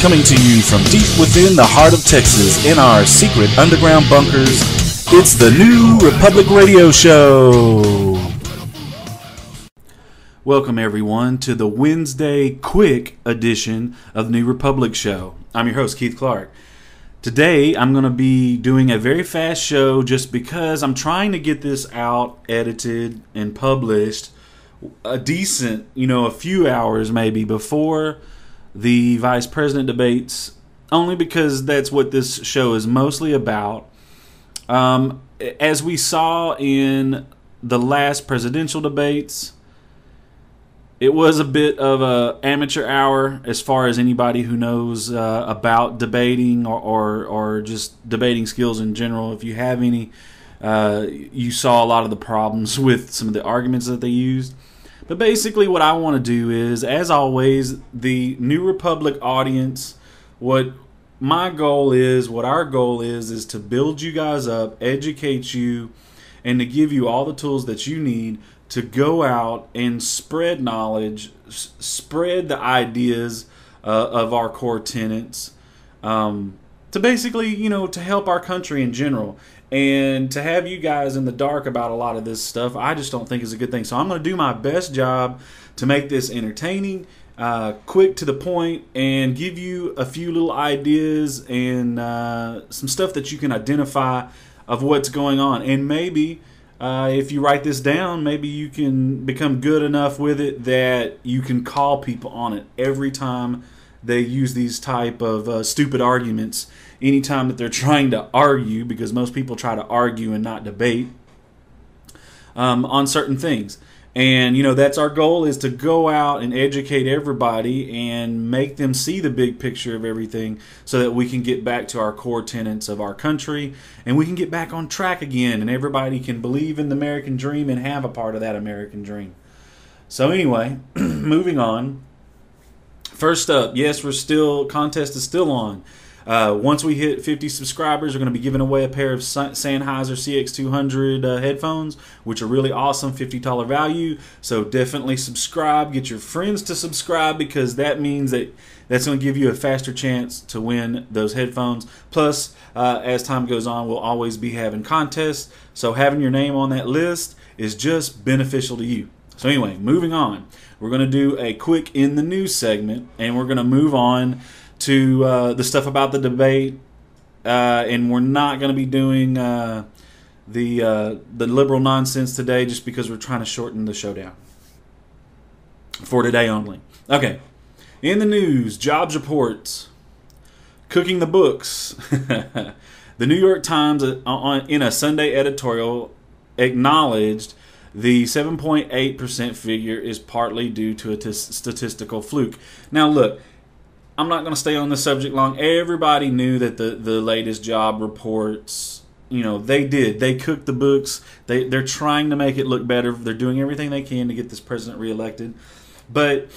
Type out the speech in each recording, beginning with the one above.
Coming to you from deep within the heart of Texas in our secret underground bunkers, it's the New Republic Radio Show. Welcome everyone to the Wednesday quick edition of the New Republic Show. I'm your host, Keith Clark. Today I'm going to be doing a very fast show just because I'm trying to get this out, edited, and published a decent, a few hours maybe before the vice president debates, only because that's what this show is mostly about. As we saw in the last presidential debates, it was a bit of an amateur hour as far as anybody who knows about debating or just debating skills in general. If you have any, you saw a lot of the problems with some of the arguments that they used. But basically what I want to do is, as always, the New Republic audience, what our goal is to build you guys up, educate you, and to give you all the tools that you need to go out and spread knowledge, spread the ideas of our core tenets, to basically, to help our country in general. And to have you guys in the dark about a lot of this stuff, I just don't think is a good thing. So I'm going to do my best job to make this entertaining, quick to the point, and give you a few little ideas and some stuff that you can identify of what's going on. And maybe if you write this down, maybe you can become good enough with it that you can call people on it every time they use these type of stupid arguments, anytime that they're trying to argue, because most people try to argue and not debate on certain things. And, that's our goal, is to go out and educate everybody and make them see the big picture of everything so that we can get back to our core tenets of our country and we can get back on track again and everybody can believe in the American dream and have a part of that American dream. So anyway, moving on. First up, yes, contest is still on. Once we hit 50 subscribers, we're going to be giving away a pair of Sennheiser CX200 headphones, which are really awesome, $50 value. So definitely subscribe. Get your friends to subscribe, because that means that's going to give you a faster chance to win those headphones. Plus, as time goes on, we'll always be having contests. So having your name on that list is just beneficial to you. So anyway, moving on. We're going to do a quick in the news segment, and we're going to move on to the stuff about the debate, and we're not going to be doing the liberal nonsense today, just because we're trying to shorten the show down for today only. Okay, in the news, jobs reports, cooking the books. The New York Times, in a Sunday editorial, acknowledged the 7.8% figure is partly due to a statistical fluke. Now look, I'm not going to stay on this subject long. Everybody knew that the latest job reports, they cooked the books. They're trying to make it look better. They're doing everything they can to get this president reelected. But,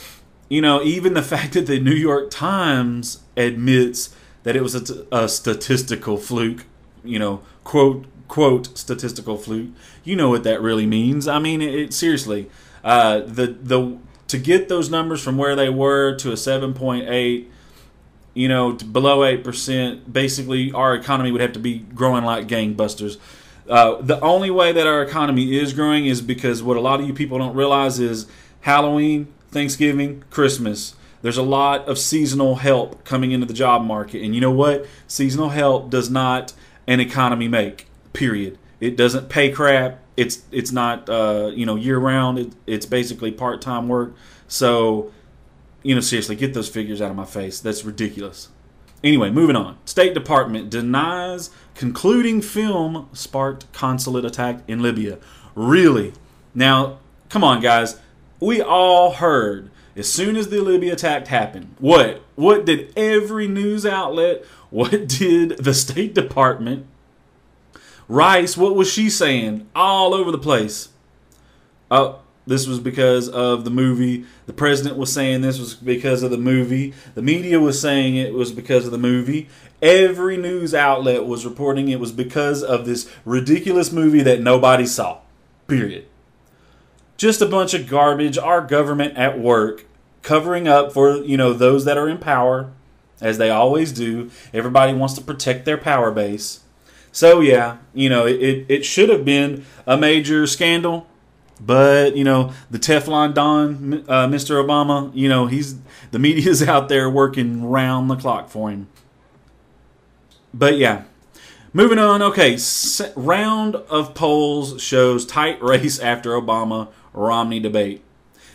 even the fact that the New York Times admits that it was a statistical fluke, quote statistical fluke, you know what that really means. I mean, seriously, to get those numbers from where they were to a 7.8, to below 8%, basically our economy would have to be growing like gangbusters. The only way that our economy is growing is because what a lot of you people don't realize is Halloween, Thanksgiving, Christmas. There's a lot of seasonal help coming into the job market. And you know what? Seasonal help does not an economy make, period. It doesn't pay crap. It's not year round. It's basically part-time work. So, seriously, get those figures out of my face. That's ridiculous. Anyway, moving on. State Department denies concluding film sparked consulate attack in Libya. Really? Now, come on, guys. We all heard as soon as the Libya attack happened. What did every news outlet? What did the State Department? Rice, what was she saying? All over the place. Oh, this was because of the movie. The president was saying this was because of the movie. The media was saying it was because of the movie. Every news outlet was reporting it was because of this ridiculous movie that nobody saw. Period. Just a bunch of garbage. Our government at work covering up for, those that are in power. as they always do. Everybody wants to protect their power base. So yeah, it should have been a major scandal, but the Teflon Don, Mr. Obama, the media's out there working round the clock for him. But yeah, moving on. Okay, round of polls shows tight race after Obama-Romney debate.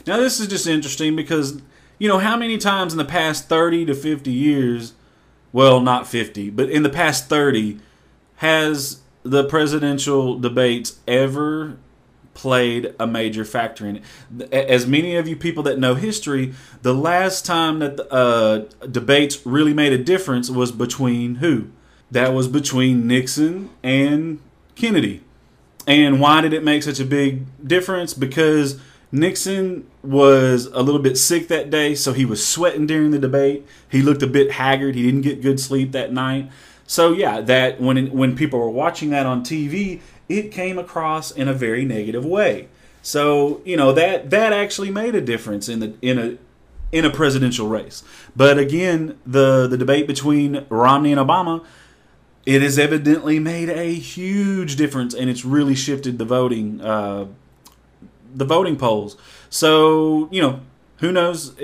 Now this is just interesting because how many times in the past 30 to 50 years, well, not 50, but in the past 30, has the presidential debates ever played a major factor in it? As many of you people that know history, the last time that debates really made a difference was between who? That was between Nixon and Kennedy. And why did it make such a big difference? Because Nixon was a little bit sick that day, so he was sweating during the debate. He looked a bit haggard. He didn't get good sleep that night. So yeah, that when people were watching that on TV, it came across in a very negative way. So that actually made a difference in a presidential race. But again, the debate between Romney and Obama, it has evidently made a huge difference, and it's really shifted the voting polls. So who knows?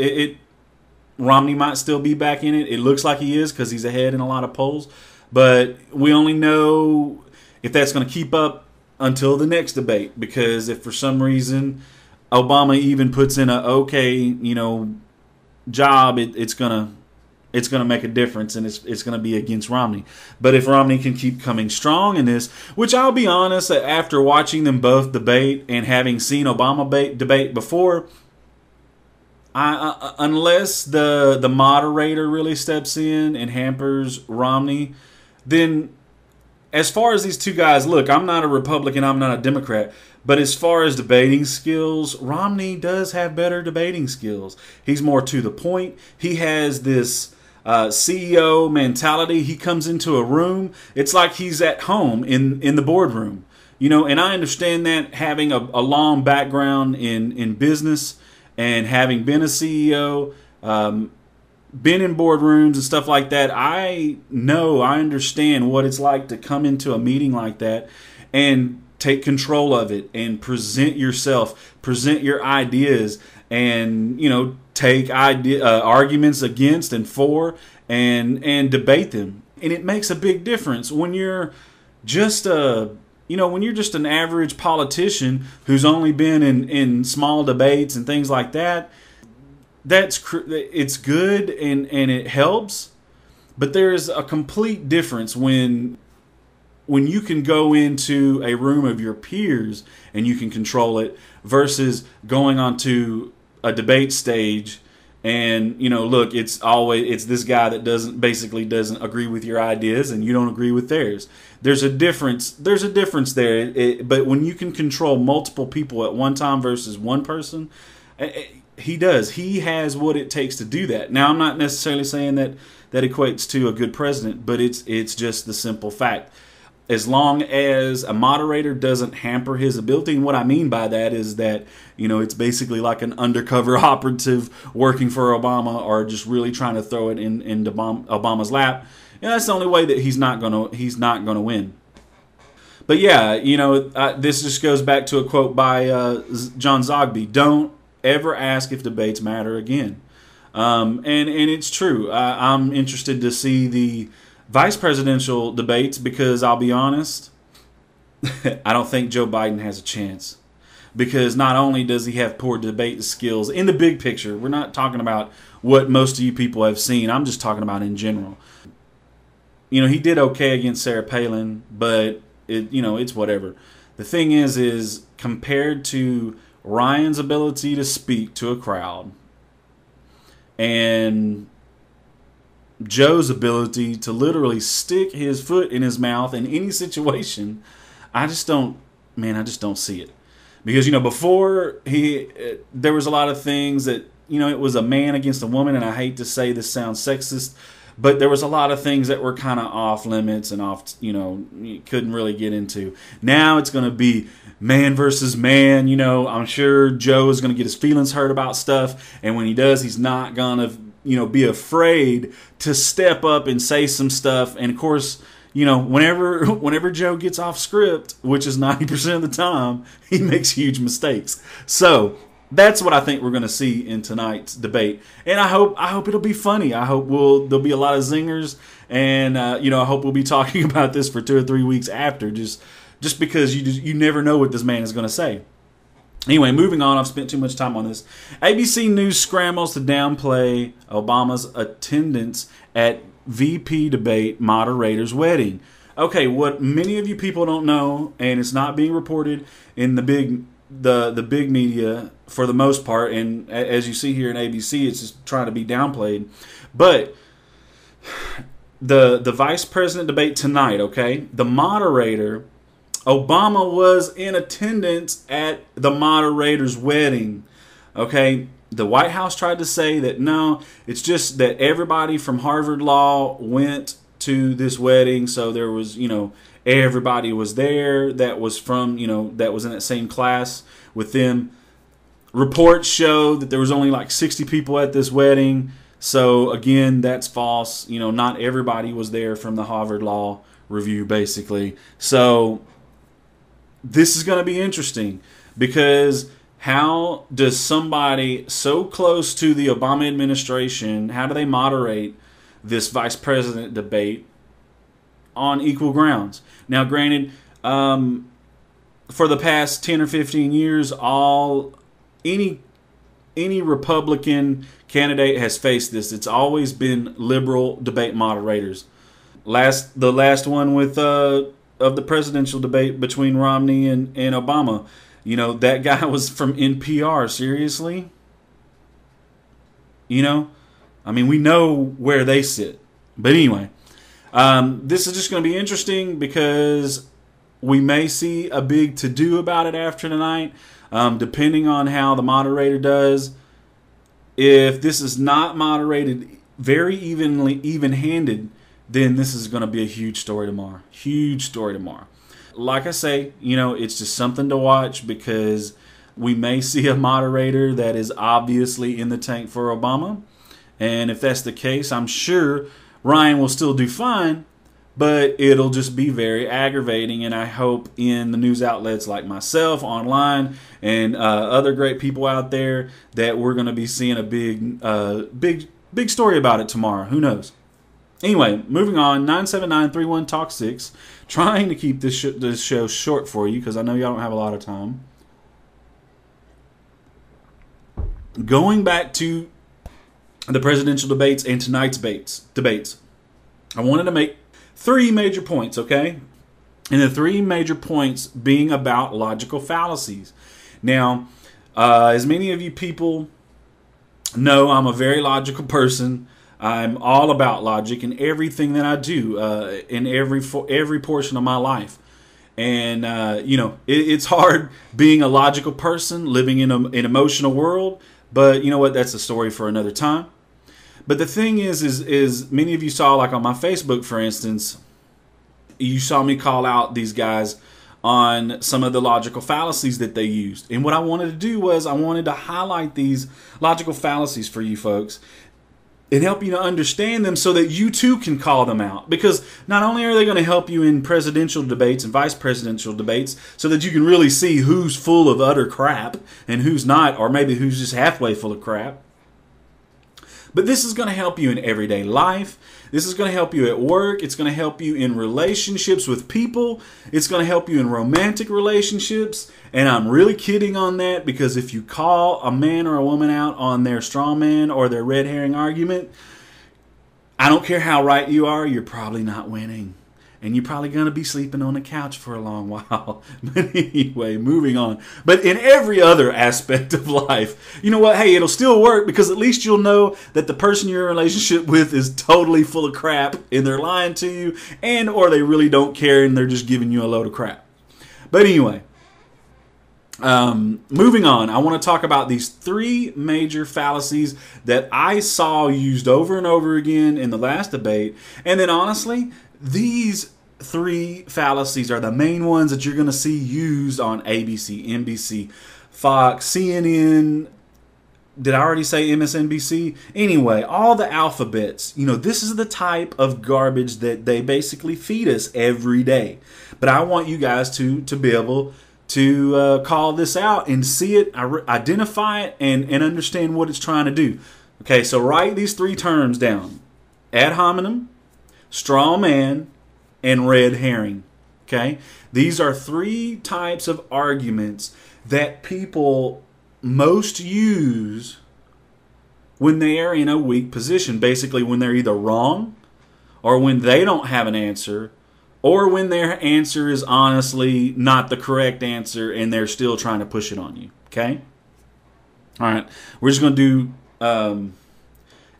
Romney might still be back in it. It looks like he is because he's ahead in a lot of polls. But we only know if that's going to keep up until the next debate, because if for some reason Obama even puts in a okay, job, it's gonna make a difference, and it's gonna be against Romney. But if Romney can keep coming strong in this, which I'll be honest, after watching them both debate and having seen Obama debate before, unless the moderator really steps in and hampers Romney, then as far as these two guys, look, I'm not a Republican, I'm not a Democrat, but as far as debating skills, Romney does have better debating skills. He's more to the point. He has this CEO mentality. He comes into a room, it's like he's at home in the boardroom. And I understand that, having a long background in business and having been a CEO, been in boardrooms and stuff like that, I understand what it's like to come into a meeting like that and take control of it and present yourself, present your ideas, and take arguments against and for, and debate them. And it makes a big difference when you're just when you're just an average politician who's only been in small debates and things like that. It's good and it helps, but there is a complete difference when you can go into a room of your peers and you can control it, versus going onto a debate stage and look, it's this guy that doesn't agree with your ideas and you don't agree with theirs. There's a difference there. But when you can control multiple people at one time versus one person, he has what it takes to do that. Now, I'm not necessarily saying that equates to a good president, but it's just the simple fact. As long as a moderator doesn't hamper his ability, and what I mean by that is that it's basically like an undercover operative working for Obama, or just really trying to throw it in Obama's lap. That's the only way that he's not gonna win. But yeah, this just goes back to a quote by John Zogby: "Don't ever ask if debates matter again." And it's true. I'm interested to see the vice presidential debates, because I'll be honest, I don't think Joe Biden has a chance. Because not only does he have poor debate skills in the big picture, we're not talking about what most of you people have seen, I'm just talking about in general. He did okay against Sarah Palin, but it's whatever. The thing is compared to Ryan's ability to speak to a crowd and Joe's ability to literally stick his foot in his mouth in any situation, I just don't see it. Because before there was a lot of things that it was a man against a woman, and I hate to say this sounds sexist, but there was a lot of things that were kind of off limits and you couldn't really get into. Now it's going to be man versus man. I'm sure Joe is going to get his feelings hurt about stuff, and when he does, he's not going to be afraid to step up and say some stuff. And of course, whenever Joe gets off script, which is 90% of the time, he makes huge mistakes. So that's what I think we're going to see in tonight's debate, and I hope it'll be funny. I hope there'll be a lot of zingers, and I hope we'll be talking about this for 2 or 3 weeks after, just because you never know what this man is going to say. Anyway, moving on. I've spent too much time on this. ABC News scrambles to downplay Obama's attendance at VP debate moderator's wedding. Okay, what many of you people don't know, and it's not being reported in the big media for the most part, and as you see here in ABC, it's just trying to be downplayed. But the vice president debate tonight, okay, the moderator, Obama was in attendance at the moderator's wedding. Okay, the White House tried to say that no, it's just that everybody from Harvard Law went to this wedding, so there was, everybody was there that was from, that was in that same class with them. Reports show that there was only like 60 people at this wedding. So again, that's false. Not everybody was there from the Harvard Law Review, basically. So this is going to be interesting, because how does somebody so close to the Obama administration, how do they moderate this vice president debate on equal grounds? Now, granted, for the past 10 or 15 years, any Republican candidate has faced this. It's always been liberal debate moderators. The last one with of the presidential debate between Romney and Obama, that guy was from NPR. Seriously? We know where they sit. But anyway, this is just going to be interesting, because we may see a big to-do about it after tonight, depending on how the moderator does. If this is not moderated very even-handed, then this is going to be a huge story tomorrow. Huge story tomorrow. Like I say, it's just something to watch, because we may see a moderator that is obviously in the tank for Obama. And if that's the case, I'm sure Ryan will still do fine, but it'll just be very aggravating. And I hope in the news outlets like myself, online, and other great people out there, that we're going to be seeing a big story about it tomorrow. Who knows? Anyway, moving on. 979-31-TALK-6. Trying to keep this show short for you, because I know y'all don't have a lot of time. Going back to the presidential debates and tonight's debates, I wanted to make 3 major points, okay? And the 3 major points being about logical fallacies. Now, as many of you people know, I'm a very logical person. I'm all about logic in everything that I do, in every portion of my life. And, it's hard being a logical person, living in an emotional world. But you know what? That's a story for another time. But the thing is many of you saw, like on my Facebook, for instance, you saw me call out these guys on some of the logical fallacies that they used. And what I wanted to do was I wanted to highlight these logical fallacies for you folks and help you to understand them, so that you too can call them out. Because not only are they going to help you in presidential debates and vice presidential debates, so that you can really see who's full of utter crap and who's not, or maybe who's just halfway full of crap, but this is going to help you in everyday life. This is going to help you at work. It's going to help you in relationships with people. It's going to help you in romantic relationships. And I'm really kidding on that, because if you call a man or a woman out on their straw man or their red herring argument, I don't care how right you are, you're probably not winning. And you're probably going to be sleeping on the couch for a long while. But anyway, moving on. But in every other aspect of life, you know what? Hey, it'll still work, because at least you'll know that the person you're in a relationship with is totally full of crap, and they're lying to you, and or they really don't care and they're just giving you a load of crap. But anyway, moving on, I want to talk about these 3 major fallacies that I saw used over and over again in the last debate. And then honestly, these 3 fallacies are the main ones that you're going to see used on ABC, NBC, Fox, CNN, did I already say MSNBC? Anyway, all the alphabets, this is the type of garbage that they basically feed us every day. But I want you guys to be able to call this out and see it, identify it, and understand what it's trying to do. Okay, so write these 3 terms down: ad hominem, straw man, and red herring. Okay, these are 3 types of arguments that people most use when they are in a weak position. Basically, when they're either wrong, or when they don't have an answer, or when their answer is honestly not the correct answer and they're still trying to push it on you. Okay? All right. We're just going to do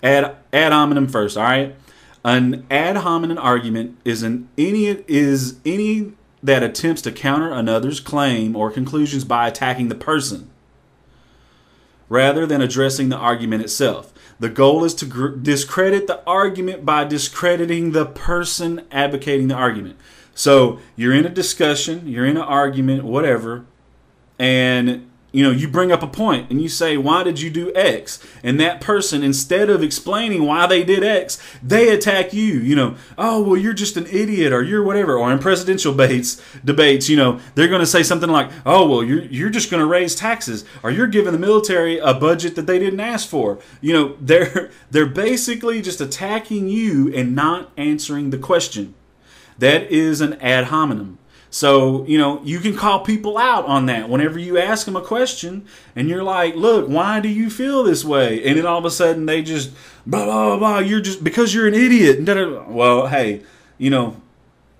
ad hominem first. All right? An ad hominem argument is any that attempts to counter another's claim or conclusions by attacking the person, rather than addressing the argument itself. The goal is to discredit the argument by discrediting the person advocating the argument. So you're in a discussion, you're in an argument, whatever, and you bring up a point and you say, why did you do X? And that person, instead of explaining why they did X, they attack you. Oh, well, you're just an idiot, or you're whatever. Or in presidential debates, they're going to say something like, oh, well, you're just going to raise taxes, or you're giving the military a budget that they didn't ask for. They're basically just attacking you and not answering the question. That is an ad hominem. So, you can call people out on that whenever you ask them a question and you're like, look, why do you feel this way? And then all of a sudden they just, blah, blah, blah, you're just, because you're an idiot. Well, hey,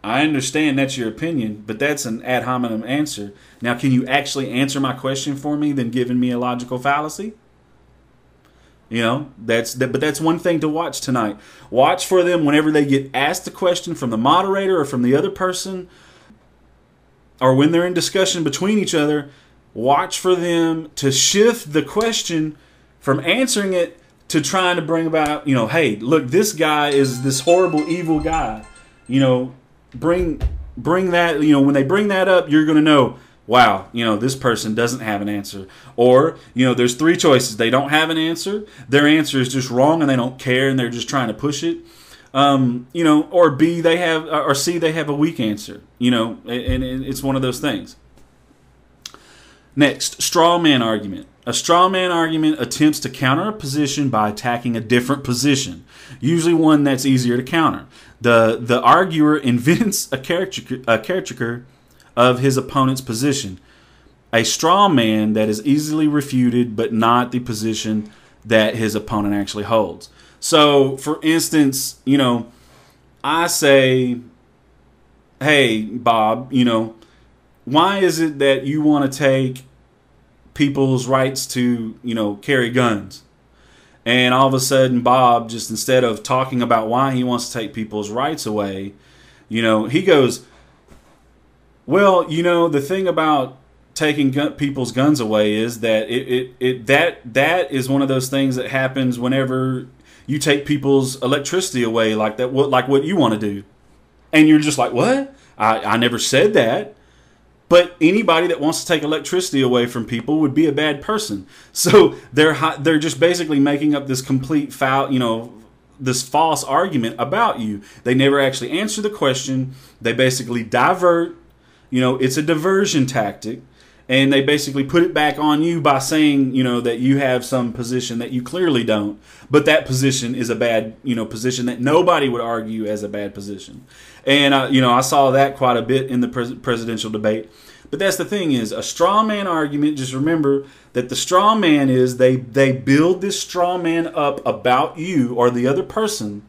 I understand that's your opinion, but that's an ad hominem answer. Now, can you actually answer my question for me than giving me a logical fallacy? But that's one thing to watch tonight. Watch for them whenever they get asked a question from the moderator or from the other person, or when they're in discussion between each other. Watch for them to shift the question from answering it to trying to bring about, hey, look, this guy is this horrible, evil guy. Bring that, when they bring that up, you're going to know, wow, this person doesn't have an answer. Or, there's 3 choices. They don't have an answer. Their answer is just wrong and they don't care and they're just trying to push it. Or B, or C, they have a weak answer, and it's one of those things. Next, straw man argument. A straw man argument attempts to counter a position by attacking a different position, usually one that's easier to counter. The arguer invents a caricature of his opponent's position, a straw man that is easily refuted, but not the position that his opponent actually holds. So, for instance, I say, hey, Bob, why is it that you want to take people's rights to, carry guns? And all of a sudden, Bob, just instead of talking about why he wants to take people's rights away, he goes, well, the thing about taking people's guns away is that that is one of those things that happens whenever you take people's electricity away, like what you want to do. And you're just like, what? I never said that. But anybody that wants to take electricity away from people would be a bad person. So they're just basically making up this complete this false argument about you. They never actually answer the question. They basically divert. It's a diversion tactic. And they basically put it back on you by saying, that you have some position that you clearly don't. But that position is a bad, position that nobody would argue as a bad position. And, I saw that quite a bit in the presidential debate. But that's the thing is, a straw man argument, just remember that the straw man is they build this straw man up about you or the other person,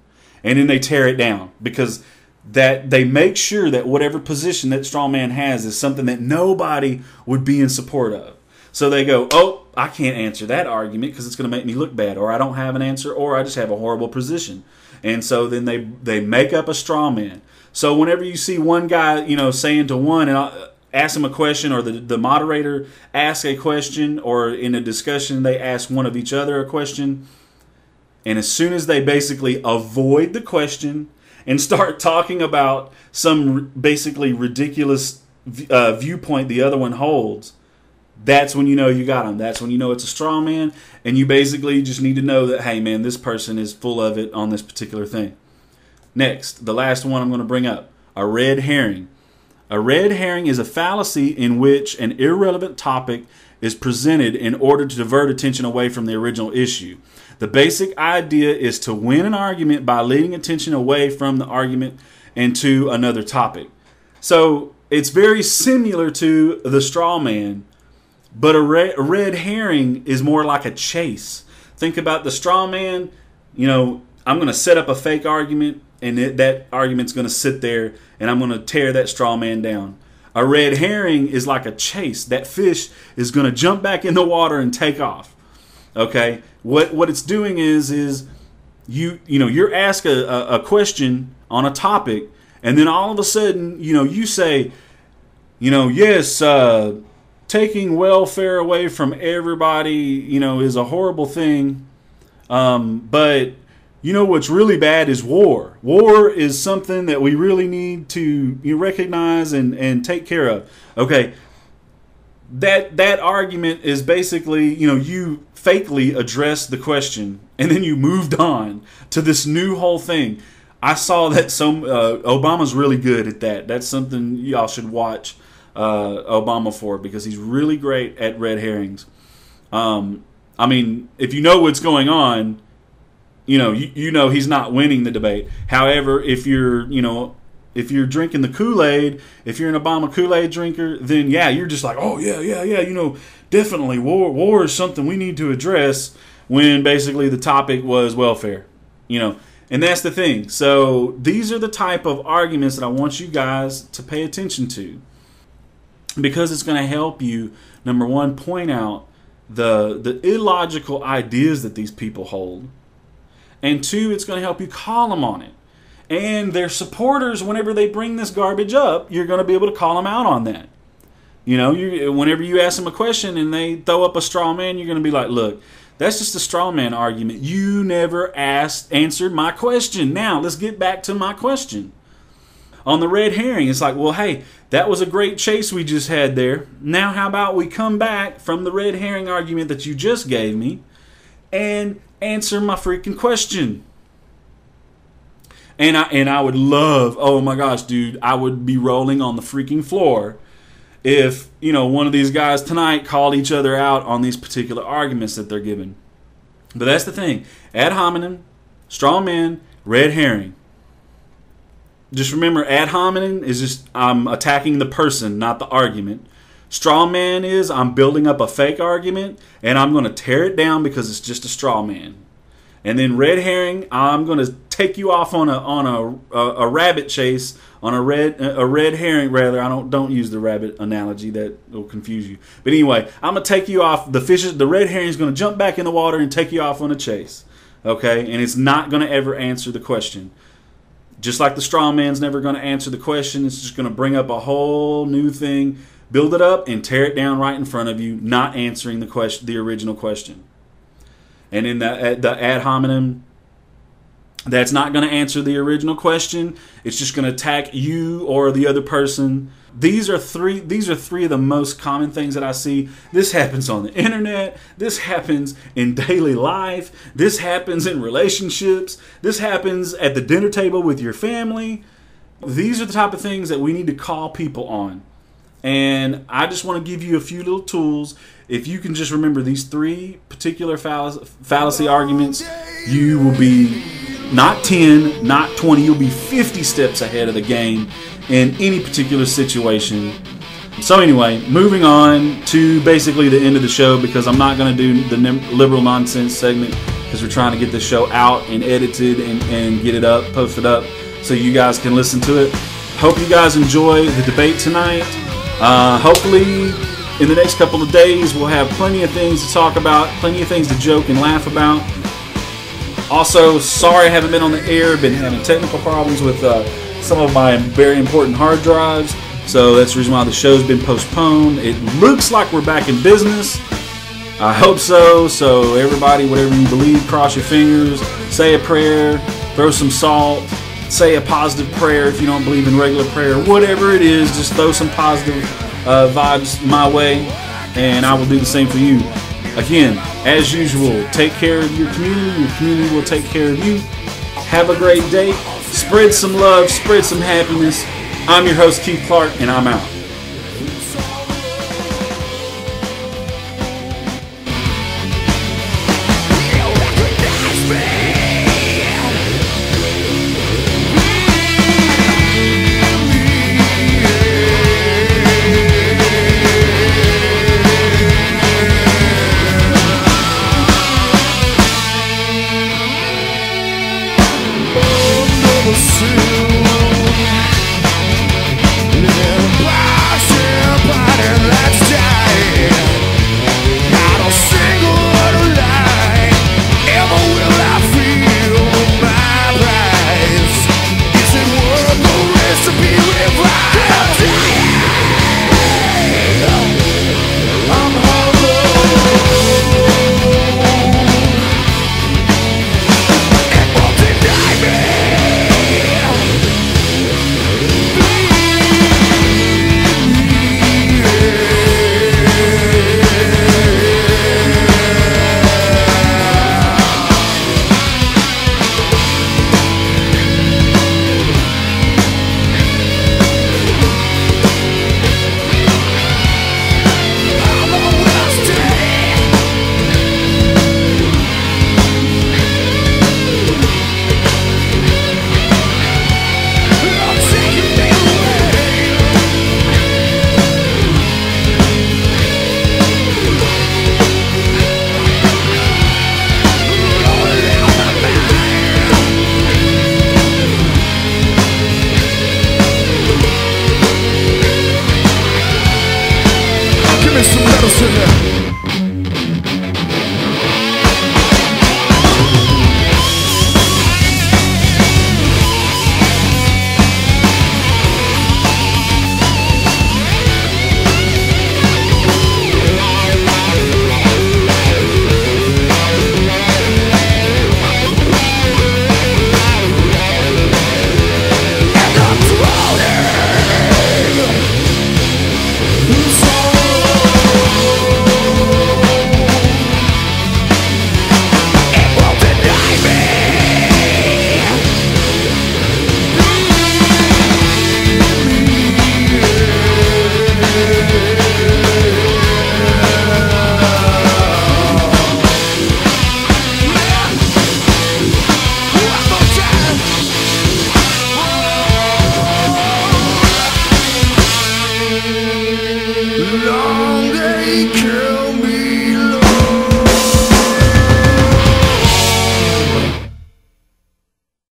and then they tear it down. Because that they make sure that whatever position that straw man has is something that nobody would be in support of. So they go, oh, I can't answer that argument because it's going to make me look bad, or I don't have an answer, or I just have a horrible position. And so then they make up a straw man. So whenever you see one guy, saying to one, and ask him a question, or the moderator asks a question, or in a discussion they ask one of each other a question, and as soon as they basically avoid the question and start talking about some basically ridiculous viewpoint the other one holds, that's when you know you got them. That's when you know it's a straw man, and you basically just need to know that, hey man, this person is full of it on this particular thing. Next, the last one I'm going to bring up, a red herring. A red herring is a fallacy in which an irrelevant topic is presented in order to divert attention away from the original issue. The basic idea is to win an argument by leading attention away from the argument and to another topic. So it's very similar to the straw man, but a red herring is more like a chase. Think about the straw man. You know, I'm going to set up a fake argument, and that argument's going to sit there, and I'm going to tear that straw man down. A red herring is like a chase. That fish is going to jump back in the water and take off. Okay, what it's doing is you're asked a question on a topic, and then all of a sudden you say, yes, taking welfare away from everybody is a horrible thing, but what's really bad is war. War is something that we really need to recognize and take care of. Okay, that argument is basically you fakely addressed the question and then you moved on to this new whole thing. I saw that Obama's really good at that. That's something y'all should watch Obama for, because he's really great at red herrings. I mean, if you know what's going on, you know he's not winning the debate. However, if you're drinking the Kool-Aid, if you're an Obama Kool-Aid drinker, then yeah, you're just like, oh yeah, definitely war is something we need to address, when basically the topic was welfare, and that's the thing. So these are the type of arguments that I want you guys to pay attention to, because it's going to help you, number one, point out the illogical ideas that these people hold, and two, it's going to help you call them on it. And their supporters, whenever they bring this garbage up, you're going to be able to call them out on that. Whenever you ask them a question and they throw up a straw man, you're going to be like, look, that's just a straw man argument. You never answered my question. Now, let's get back to my question. On the red herring, it's like, well, hey, that was a great chase we just had there. Now, how about we come back from the red herring argument that you just gave me and answer my freaking question? And I would love, oh my gosh, dude, I would be rolling on the freaking floor if, one of these guys tonight called each other out on these particular arguments that they're giving. But that's the thing. Ad hominem, straw man, red herring. Just remember, ad hominem is just I'm attacking the person, not the argument. Straw man is I'm building up a fake argument and I'm going to tear it down because it's just a straw man. And then red herring, I'm going to take you off on a rabbit chase, on a red herring rather. I don't use the rabbit analogy, that will confuse you. But anyway, I'm going to take you off. The red herring is going to jump back in the water and take you off on a chase. Okay, and it's not going to ever answer the question. Just like the straw man's never going to answer the question, it's just going to bring up a whole new thing, build it up, and tear it down right in front of you, not answering the original question. And in the ad hominem, that's not going to answer the original question. It's just going to attack you or the other person. These are three of the most common things that I see. This happens on the internet. This happens in daily life. This happens in relationships. This happens at the dinner table with your family. These are the type of things that we need to call people on. And I just want to give you a few little tools. If you can just remember these three particular fallacy arguments, you will be not 10, not 20, you'll be 50 steps ahead of the game in any particular situation. So anyway, moving on to basically the end of the show, because I'm not going to do the liberal nonsense segment, because we're trying to get this show out and edited and get it up, posted up, so you guys can listen to it. Hope you guys enjoy the debate tonight. Hopefully in the next couple of days we'll have plenty of things to talk about, plenty of things to joke and laugh about. Also, sorry I haven't been on the air, been having technical problems with some of my very important hard drives, so that's the reason why the show's been postponed. It looks like we're back in business. I hope so. So everybody, whatever you believe, cross your fingers, say a prayer, throw some salt, say a positive prayer if you don't believe in regular prayer. Whatever it is, just throw some positive vibes my way. and I will do the same for you. Again, as usual, take care of your community will take care of you. Have a great day. Spread some love, spread some happiness. I'm your host, Keith Clark, and I'm out.